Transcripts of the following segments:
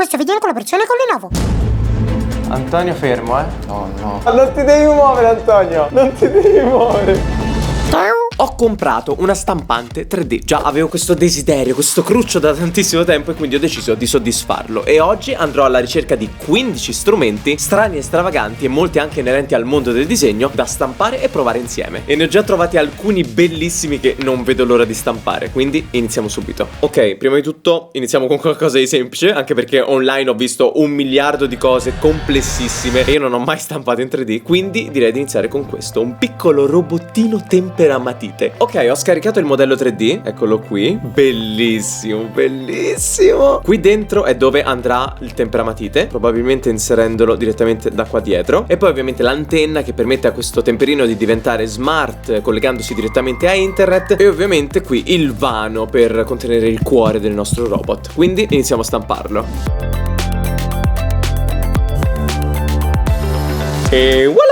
questo video in collaborazione con Lenovo. Antonio fermo, Oh no. Non ti devi muovere, Antonio. Non ti devi muovere. Ho comprato una stampante 3D. Già avevo questo desiderio, questo cruccio da tantissimo tempo, e quindi ho deciso di soddisfarlo. E oggi andrò alla ricerca di 15 strumenti strani e stravaganti, e molti anche inerenti al mondo del disegno, da stampare e provare insieme. E ne ho già trovati alcuni bellissimi che non vedo l'ora di stampare, quindi iniziamo subito. Ok, prima di tutto iniziamo con qualcosa di semplice, anche perché online ho visto 1 miliardo di cose complessissime e io non ho mai stampato in 3D, quindi direi di iniziare con questo, un piccolo robottino temperamatite. Ok, ho scaricato il modello 3D, eccolo qui. Bellissimo, bellissimo. Qui dentro è dove andrà il temperamatite, probabilmente inserendolo direttamente da qua dietro. E poi ovviamente l'antenna che permette a questo temperino di diventare smart, collegandosi direttamente a internet. E ovviamente qui il vano per contenere il cuore del nostro robot. Quindi iniziamo a stamparlo. E voilà!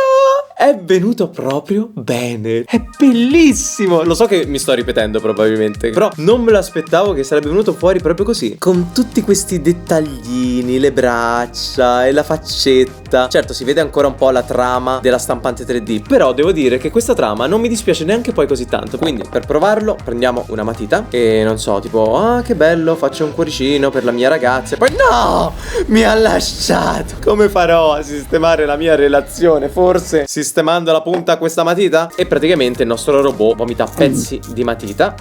È venuto proprio bene. È bellissimo. Lo so che mi sto ripetendo probabilmente, però non me lo aspettavo che sarebbe venuto fuori proprio così, con tutti questi dettaglini, le braccia e la faccetta. Certo, si vede ancora un po' la trama della stampante 3D, però devo dire che questa trama non mi dispiace neanche poi così tanto. Quindi per provarlo prendiamo una matita e non so, tipo, ah che bello, faccio un cuoricino per la mia ragazza. E poi no, mi ha lasciato. Come farò a sistemare la mia relazione? Forse sistemando la punta a questa matita? E praticamente il nostro robot vomita pezzi di matita.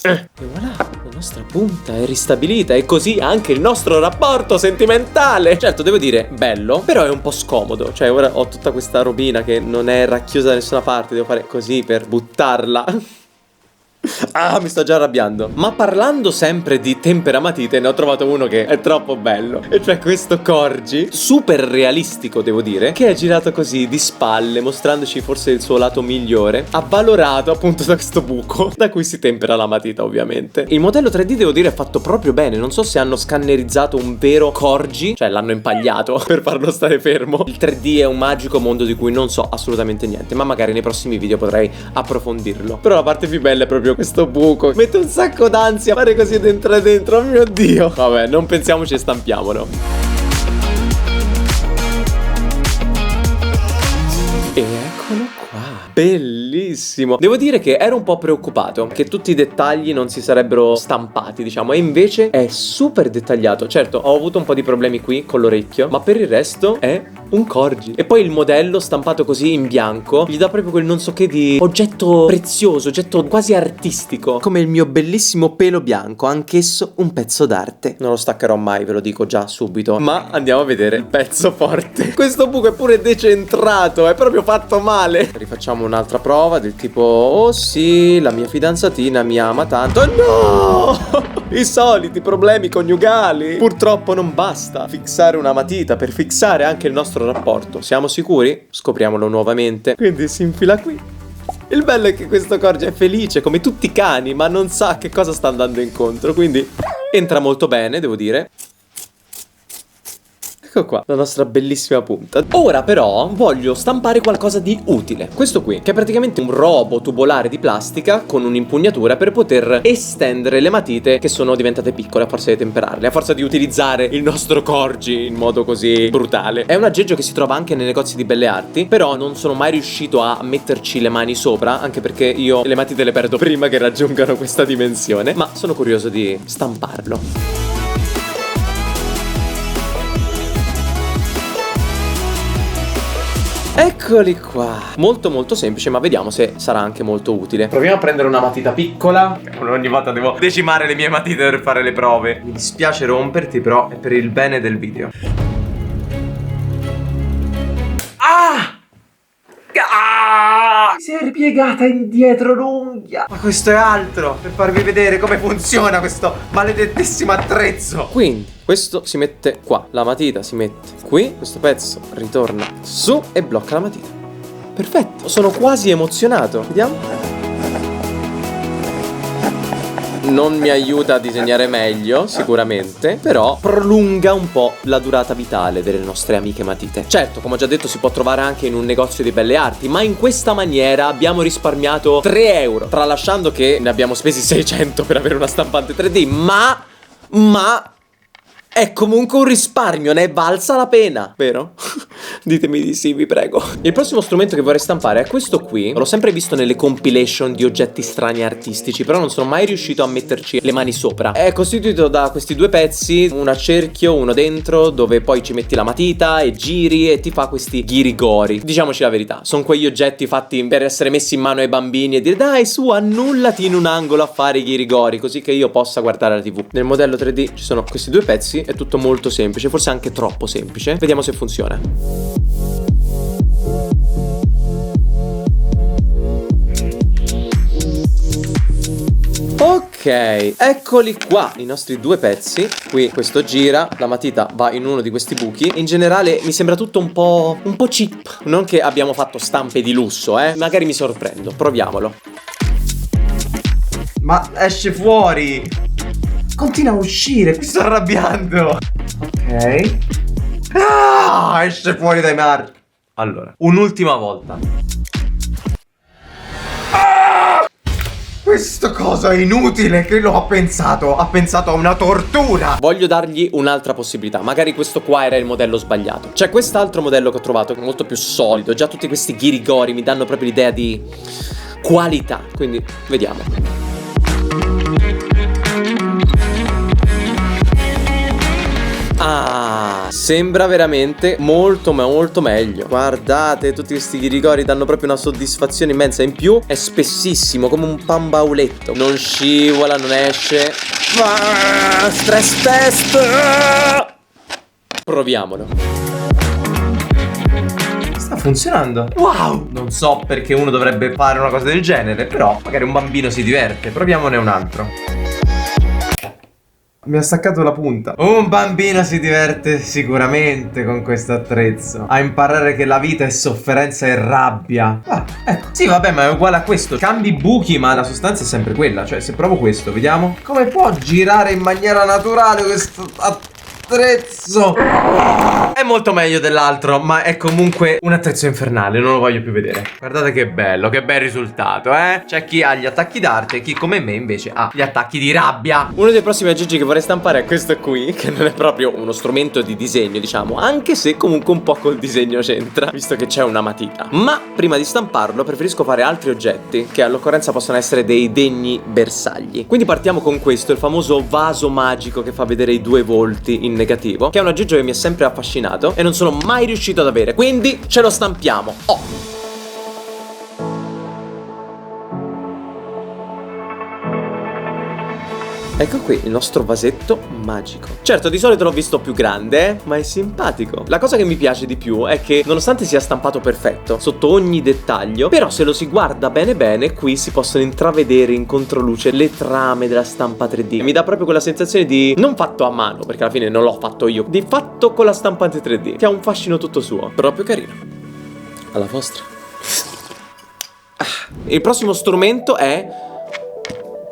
E voilà, la nostra punta è ristabilita, e così anche il nostro rapporto sentimentale. Certo, devo dire, bello, però è un po' scomodo. Cioè, ora ho tutta questa robina che non è racchiusa da nessuna parte. Devo fare così per buttarla. Ah, mi sto già arrabbiando. Ma parlando sempre di temperamatite, ne ho trovato uno che è troppo bello. E cioè questo Corgi, super realistico devo dire, che è girato così di spalle, mostrandoci forse il suo lato migliore, avvalorato appunto da questo buco da cui si tempera la matita ovviamente. Il modello 3D devo dire è fatto proprio bene. Non so se hanno scannerizzato un vero Corgi, cioè l'hanno impagliato per farlo stare fermo. Il 3D è un magico mondo di cui non so assolutamente niente, ma magari nei prossimi video potrei approfondirlo. Però la parte più bella è proprio questo buco. Mette un sacco d'ansia fare così dentro e dentro. Oh mio Dio. Vabbè, non pensiamoci e stampiamolo. E eccolo qua. Bellissimo. Devo dire che ero un po' preoccupato che tutti i dettagli non si sarebbero stampati, diciamo, e invece è super dettagliato. Certo, ho avuto un po' di problemi qui con l'orecchio, ma per il resto è un Corgi. E poi il modello stampato così in bianco gli dà proprio quel non so che di oggetto prezioso, oggetto quasi artistico, come il mio bellissimo pelo bianco, anch'esso un pezzo d'arte. Non lo staccherò mai, ve lo dico già subito. Ma andiamo a vedere il pezzo forte. Questo buco è pure decentrato, è proprio fatto male. Rifacciamo un'altra prova del tipo, oh sì, la mia fidanzatina mi ama tanto. No! I soliti problemi coniugali. Purtroppo non basta fissare una matita per fissare anche il nostro rapporto. Siamo sicuri? Scopriamolo nuovamente. Quindi si infila qui. Il bello è che questo Corgi è felice come tutti i cani, ma non sa che cosa sta andando incontro, quindi entra molto bene, devo dire. Ecco qua, la nostra bellissima punta. Ora però voglio stampare qualcosa di utile. Questo qui, che è praticamente un robo tubolare di plastica con un'impugnatura per poter estendere le matite che sono diventate piccole a forza di temperarle, a forza di utilizzare il nostro Corgi in modo così brutale. È un aggeggio che si trova anche nei negozi di belle arti, però non sono mai riuscito a metterci le mani sopra, anche perché io le matite le perdo prima che raggiungano questa dimensione. Ma sono curioso di stamparlo. Eccoli qua. Molto molto semplice, ma vediamo se sarà anche molto utile. Proviamo a prendere una matita piccola. Ogni volta devo decimare le mie matite per fare le prove. Mi dispiace romperti, però è per il bene del video. Ah! Ah! Si è ripiegata indietro l'unghia. Ma questo è altro, per farvi vedere come funziona questo maledettissimo attrezzo. Quindi questo si mette qua, la matita si mette qui, questo pezzo ritorna su e blocca la matita. Perfetto, sono quasi emozionato. Vediamo. Non mi aiuta a disegnare meglio, sicuramente, però prolunga un po' la durata vitale delle nostre amiche matite. Certo, come ho già detto, si può trovare anche in un negozio di belle arti, ma in questa maniera abbiamo risparmiato 3 euro, tralasciando che ne abbiamo spesi 600 per avere una stampante 3D, ma È comunque un risparmio, ne è valsa la pena, vero? Ditemi di sì, vi prego. Il prossimo strumento che vorrei stampare è questo qui. L'ho sempre visto nelle compilation di oggetti strani artistici, però non sono mai riuscito a metterci le mani sopra. È costituito da questi due pezzi, uno a cerchio, uno dentro, dove poi ci metti la matita e giri e ti fa questi ghirigori. Diciamoci la verità, sono quegli oggetti fatti per essere messi in mano ai bambini e dire dai su, annullati in un angolo a fare i ghirigori, così che io possa guardare la TV. Nel modello 3D ci sono questi due pezzi. È tutto molto semplice, forse anche troppo semplice. Vediamo se funziona. Ok, eccoli qua i nostri due pezzi. Qui questo gira, la matita va in uno di questi buchi. In generale mi sembra tutto un po' cheap. Non che abbiamo fatto stampe di lusso, magari mi sorprendo. Proviamolo. Ma esce fuori! Continua a uscire, mi sto arrabbiando. Ok. Esce fuori dai marchi. Allora, un'ultima volta. Questa cosa è inutile, che lo ha pensato a una tortura. Voglio dargli un'altra possibilità. Magari questo qua era il modello sbagliato. C'è quest'altro modello che ho trovato, che è molto più solido. Già tutti questi ghirigori mi danno proprio l'idea di qualità. Quindi, vediamo. Ah, sembra veramente molto meglio. Guardate, tutti questi ghirigori danno proprio una soddisfazione immensa. In più è spessissimo, come un pambauletto. Non scivola, non esce. Stress test. Proviamolo. Sta funzionando. Wow. Non so perché uno dovrebbe fare una cosa del genere, però magari un bambino si diverte. Proviamone un altro. Mi ha staccato la punta. Un bambino si diverte sicuramente con questo attrezzo. A imparare che la vita è sofferenza e rabbia. Ecco. Sì, vabbè, ma è uguale a questo. Cambi buchi, ma la sostanza è sempre quella. Cioè, se provo questo, vediamo. Come può girare in maniera naturale questo attrezzo? È molto meglio dell'altro, ma è comunque un attrezzo infernale. Non lo voglio più vedere. Guardate che bello, che bel risultato, C'è chi ha gli attacchi d'arte e chi come me invece ha gli attacchi di rabbia. Uno dei prossimi aggeggi che vorrei stampare è questo qui, che non è proprio uno strumento di disegno, diciamo, anche se comunque un po' col disegno c'entra, visto che c'è una matita. Ma prima di stamparlo preferisco fare altri oggetti che all'occorrenza possono essere dei degni bersagli. Quindi partiamo con questo, il famoso vaso magico che fa vedere i due volti in negativo, che è un aggeggio che mi ha sempre affascinato e non sono mai riuscito ad avere, quindi ce lo stampiamo. Ecco qui il nostro vasetto magico. Certo, di solito l'ho visto più grande, ma è simpatico. La cosa che mi piace di più è che, nonostante sia stampato perfetto, sotto ogni dettaglio, però se lo si guarda bene bene, qui si possono intravedere in controluce le trame della stampa 3D. Mi dà proprio quella sensazione di non fatto a mano, perché alla fine non l'ho fatto io, di fatto con la stampante 3D, che ha un fascino tutto suo. Proprio carino. Alla vostra. Il prossimo strumento è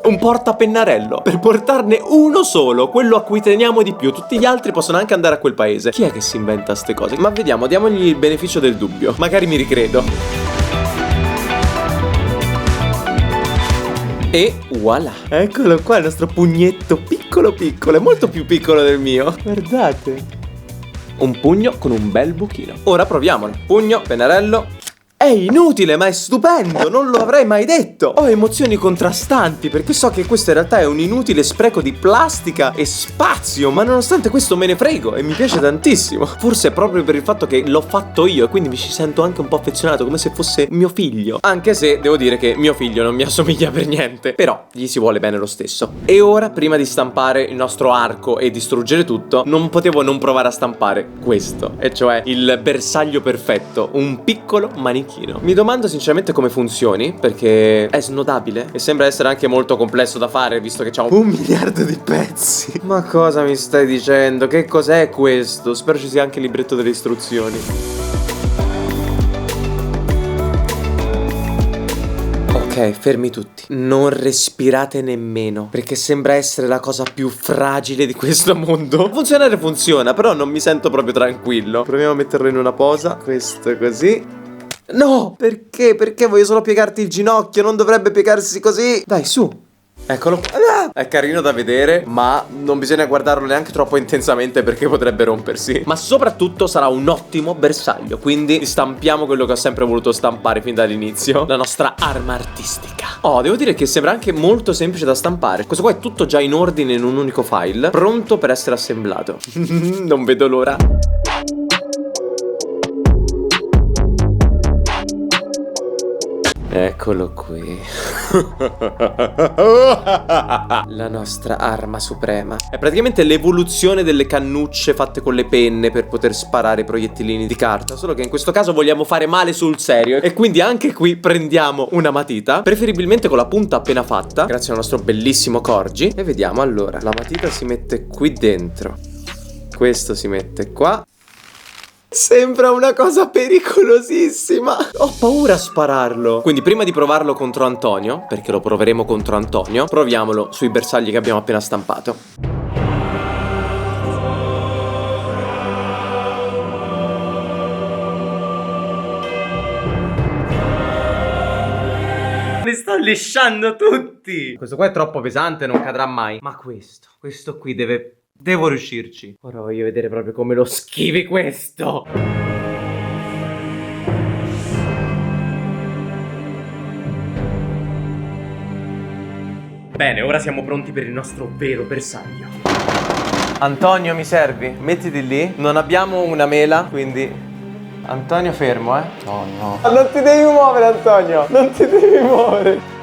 un portapennarello, per portarne uno solo, quello a cui teniamo di più. Tutti gli altri possono anche andare a quel paese. Chi è che si inventa ste cose? Ma vediamo, diamogli il beneficio del dubbio. Magari mi ricredo. E voilà. Eccolo qua il nostro pugnetto piccolo piccolo. È molto più piccolo del mio. Guardate. Un pugno con un bel buchino. Ora proviamolo. Pugno, pennarello. È inutile, ma è stupendo, non lo avrei mai detto. Ho emozioni contrastanti, perché so che questo in realtà è un inutile spreco di plastica e spazio, ma nonostante questo me ne frego e mi piace tantissimo. Forse è proprio per il fatto che l'ho fatto io e quindi mi ci sento anche un po' affezionato, come se fosse mio figlio. Anche se devo dire che mio figlio non mi assomiglia per niente, però gli si vuole bene lo stesso. E ora, prima di stampare il nostro arco e distruggere tutto, non potevo non provare a stampare questo, e cioè il bersaglio perfetto, un piccolo manichino. Mi domando sinceramente come funzioni, perché è snodabile e sembra essere anche molto complesso da fare, visto che c'ha 1 miliardo di pezzi. Ma cosa mi stai dicendo? Che cos'è questo? Spero ci sia anche il libretto delle istruzioni. Ok, fermi tutti. Non respirate nemmeno, perché sembra essere la cosa più fragile di questo mondo. Funzionare funziona, però non mi sento proprio tranquillo. Proviamo a metterlo in una posa. Questo così. No! Perché? Perché voglio solo piegarti il ginocchio, non dovrebbe piegarsi così. Dai, su. Eccolo. È carino da vedere, ma non bisogna guardarlo neanche troppo intensamente perché potrebbe rompersi. Ma soprattutto sarà un ottimo bersaglio, quindi stampiamo quello che ho sempre voluto stampare fin dall'inizio, la nostra arma artistica. Oh, devo dire che sembra anche molto semplice da stampare. Questo qua è tutto già in ordine in un unico file, pronto per essere assemblato. Non vedo l'ora. Eccolo qui. La nostra arma suprema. È praticamente l'evoluzione delle cannucce fatte con le penne per poter sparare proiettilini di carta. Solo che in questo caso vogliamo fare male sul serio. E quindi anche qui prendiamo una matita, preferibilmente con la punta appena fatta, grazie al nostro bellissimo Corgi. E vediamo allora. La matita si mette qui dentro. Questo si mette qua. Sembra una cosa pericolosissima. Ho paura a spararlo. Quindi prima di provarlo contro Antonio, perché lo proveremo contro Antonio, proviamolo sui bersagli che abbiamo appena stampato. Mi sto lisciando tutti. Questo qua è troppo pesante, non cadrà mai. Ma questo qui devo riuscirci. Ora voglio vedere proprio come lo schivi questo. Bene, ora siamo pronti per il nostro vero bersaglio. Antonio, mi servi? Mettiti lì. Non abbiamo una mela, quindi... Antonio, fermo, eh? Oh no. Non ti devi muovere, Antonio. Non ti devi muovere.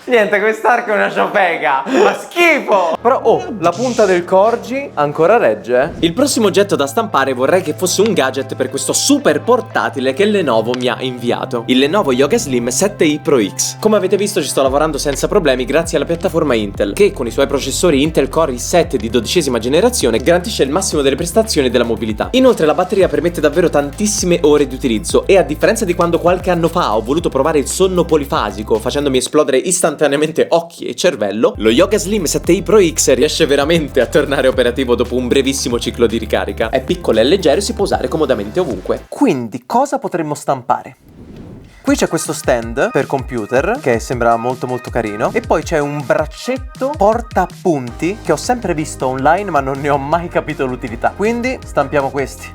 Niente, quest'arco è una ciofeca. Ma schifo. Però, oh, la punta del Corgi ancora regge. Il prossimo oggetto da stampare vorrei che fosse un gadget per questo super portatile che Lenovo mi ha inviato. Il Lenovo Yoga Slim 7i Pro X. Come avete visto ci sto lavorando senza problemi grazie alla piattaforma Intel, che con i suoi processori Intel Core i7 di 12ª generazione garantisce il massimo delle prestazioni e della mobilità. Inoltre la batteria permette davvero tantissime ore di utilizzo e a differenza di quando qualche anno fa ho voluto provare il sonno polifasico facendomi esplodere istantaneamente occhi e cervello, lo Yoga Slim 7i Pro X riesce veramente a tornare operativo dopo un brevissimo ciclo di ricarica. È piccolo, è leggero e si può usare comodamente ovunque. Quindi cosa potremmo stampare? Qui c'è questo stand per computer che sembra molto molto carino e poi c'è un braccetto porta appunti che ho sempre visto online ma non ne ho mai capito l'utilità. Quindi stampiamo questi.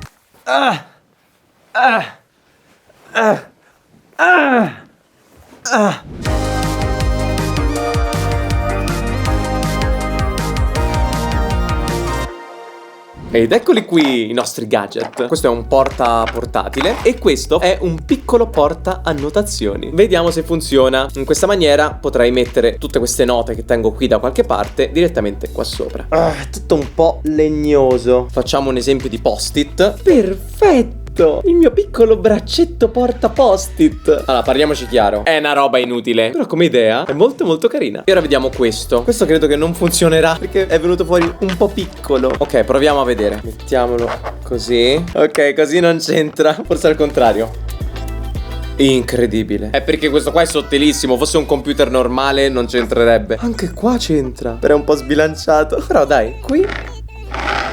Ed eccoli qui i nostri gadget. Questo è un porta portatile e questo è un piccolo porta annotazioni. Vediamo se funziona. In questa maniera potrei mettere tutte queste note che tengo qui da qualche parte direttamente qua sopra. È tutto un po' legnoso. Facciamo un esempio di post-it. Perfetto! Il mio piccolo braccetto porta post-it. Allora, parliamoci chiaro, è una roba inutile, però come idea è molto molto carina. E ora vediamo questo. Questo credo che non funzionerà perché è venuto fuori un po' piccolo. Ok, proviamo a vedere. Mettiamolo così. Ok, così non c'entra. Forse al contrario. Incredibile. È perché questo qua è sottilissimo. Fosse un computer normale non c'entrerebbe. Anche qua c'entra, però è un po' sbilanciato. Però dai, qui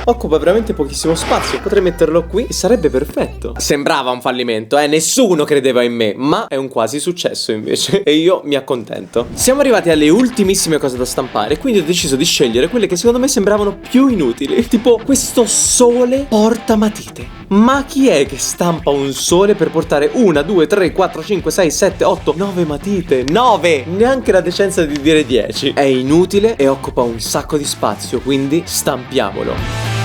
occupa veramente pochissimo spazio. Potrei metterlo qui e sarebbe perfetto. Sembrava un fallimento, nessuno credeva in me, ma è un quasi successo invece. E io mi accontento. Siamo arrivati alle ultimissime cose da stampare, quindi ho deciso di scegliere quelle che secondo me sembravano più inutili. Tipo questo sole portamatite. Ma chi è che stampa un sole per portare 1, 2, 3, 4, 5, 6, 7, 8, 9 matite? 9! Neanche la decenza di dire 10. È inutile e occupa un sacco di spazio, quindi stampiamolo.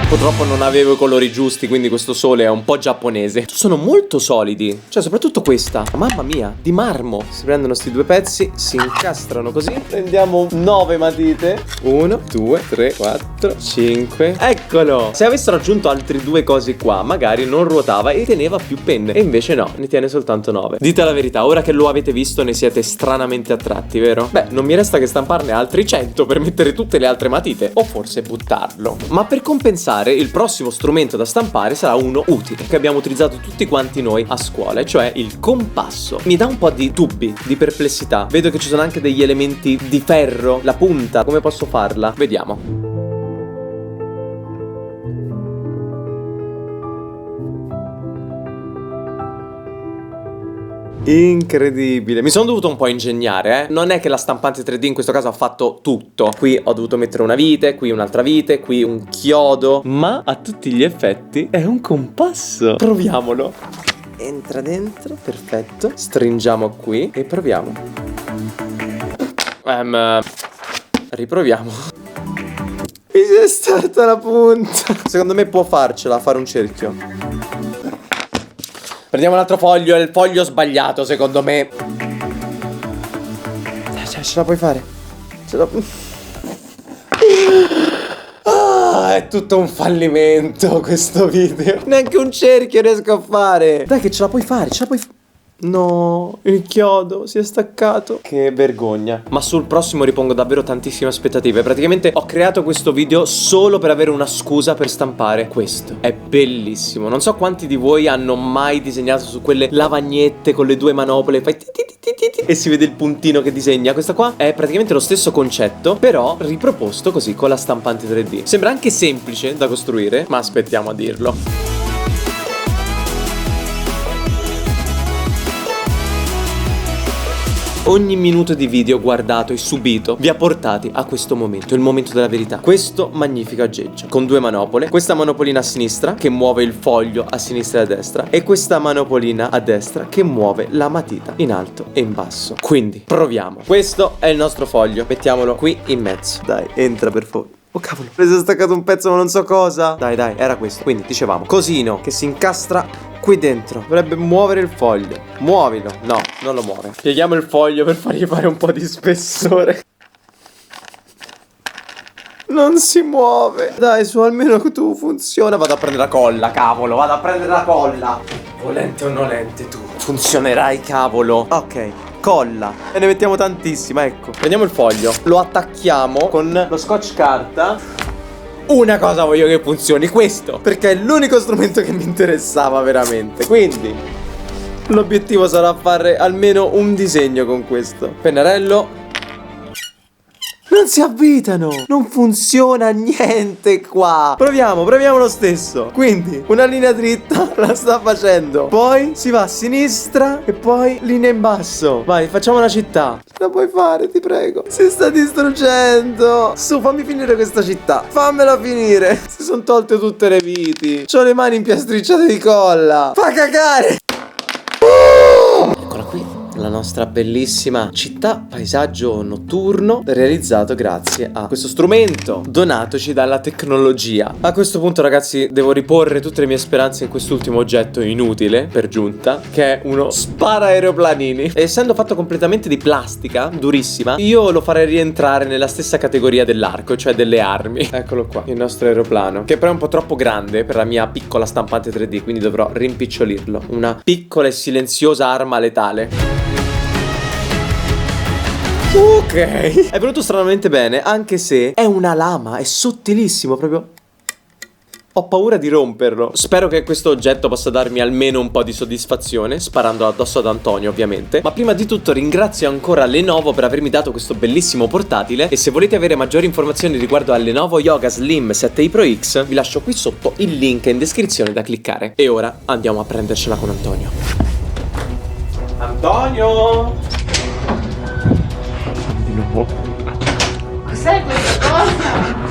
Purtroppo non avevo i colori giusti, quindi questo sole è un po' giapponese. Sono molto solidi, cioè soprattutto questa. Mamma mia, di marmo. Si prendono sti due pezzi, si incastrano così. Prendiamo 9 matite. 1, 2, 3, 4, 5. Eccolo! Se avessero aggiunto altri due cosi qua, magari non ruotava e teneva più penne. E invece no, ne tiene soltanto 9. Dite la verità, ora che lo avete visto ne siete stranamente attratti, vero? Beh, non mi resta che stamparne altri 100 per mettere tutte le altre matite. O forse buttarlo. Ma per compensare, il prossimo strumento da stampare sarà uno utile che abbiamo utilizzato tutti quanti noi a scuola, e cioè il compasso. Mi dà un po' di dubbi, di perplessità. Vedo che ci sono anche degli elementi di ferro. La punta, come posso farla? Vediamo. incredibile. Mi sono dovuto un po' ingegnare, Non è che la stampante 3D in questo caso ha fatto tutto. Qui ho dovuto mettere una vite, qui un'altra vite, qui un chiodo, ma a tutti gli effetti è un compasso. Proviamolo. Entra dentro, perfetto. Stringiamo qui e proviamo. Riproviamo. Mi si è starta la punta. Secondo me può farcela, fare un cerchio. Prendiamo un altro foglio, è il foglio sbagliato secondo me. Ce la puoi fare? È tutto un fallimento questo video. Neanche un cerchio riesco a fare. Dai che ce la puoi fare, No, il chiodo si è staccato. Che vergogna. Ma sul prossimo ripongo davvero tantissime aspettative. Praticamente ho creato questo video solo per avere una scusa per stampare questo. È bellissimo. Non so quanti di voi hanno mai disegnato su quelle lavagnette con le due manopole. Fai e si vede il puntino che disegna. Questa qua è praticamente lo stesso concetto, però riproposto così con la stampante 3D. Sembra anche semplice da costruire, ma aspettiamo a dirlo. Ogni minuto di video guardato e subito vi ha portati a questo momento, il momento della verità. Questo magnifico aggeggio con due manopole, questa manopolina a sinistra che muove il foglio a sinistra e a destra e questa manopolina a destra che muove la matita in alto e in basso. Quindi proviamo. Questo è il nostro foglio, mettiamolo qui in mezzo. Dai, entra per favore. Oh cavolo, mi è staccato un pezzo ma non so cosa. Dai, era questo. Quindi dicevamo, cosino che si incastra qui dentro. Dovrebbe muovere il foglio. Muovilo. No, non lo muove. Pieghiamo il foglio per fargli fare un po' di spessore. Non si muove. Dai, su, almeno tu funziona. Vado a prendere la colla, cavolo. Vado a prendere la colla. Volente o nolente tu funzionerai, cavolo. Ok, colla. E ne mettiamo tantissima, ecco. Prendiamo il foglio, lo attacchiamo con lo scotch carta. Una cosa voglio che funzioni, questo, perché è l'unico strumento che mi interessava veramente. Quindi l'obiettivo sarà fare almeno un disegno con questo. Pennarello. Non si avvitano. Non funziona niente qua. Proviamo lo stesso. Quindi una linea dritta la sta facendo. Poi si va a sinistra e poi linea in basso. Vai, facciamo una città. Ce la puoi fare, ti prego. Si sta distruggendo. Su, fammi finire questa città. Fammela finire. Si sono tolte tutte le viti. C'ho le mani impiastricciate di colla. Fa cagare. Eccola qui. La nostra bellissima città, paesaggio notturno, realizzato grazie a questo strumento donatoci dalla tecnologia. A questo punto, ragazzi, devo riporre tutte le mie speranze in quest'ultimo oggetto inutile, per giunta, che è uno spara-aeroplanini. E essendo fatto completamente di plastica, durissima, io lo farei rientrare nella stessa categoria dell'arco, cioè delle armi. Eccolo qua, il nostro aeroplano, che però è un po' troppo grande per la mia piccola stampante 3D, quindi dovrò rimpicciolirlo. Una piccola e silenziosa arma letale. Ok, è venuto stranamente bene, anche se è una lama, è sottilissimo, proprio. Ho paura di romperlo. Spero che questo oggetto possa darmi almeno un po' di soddisfazione, sparando addosso ad Antonio ovviamente. Ma prima di tutto ringrazio ancora Lenovo per avermi dato questo bellissimo portatile. E se volete avere maggiori informazioni riguardo al Lenovo Yoga Slim 7i Pro X, vi lascio qui sotto il link in descrizione da cliccare. E ora andiamo a prendercela con Antonio. Antonio! Cos'è questa cosa?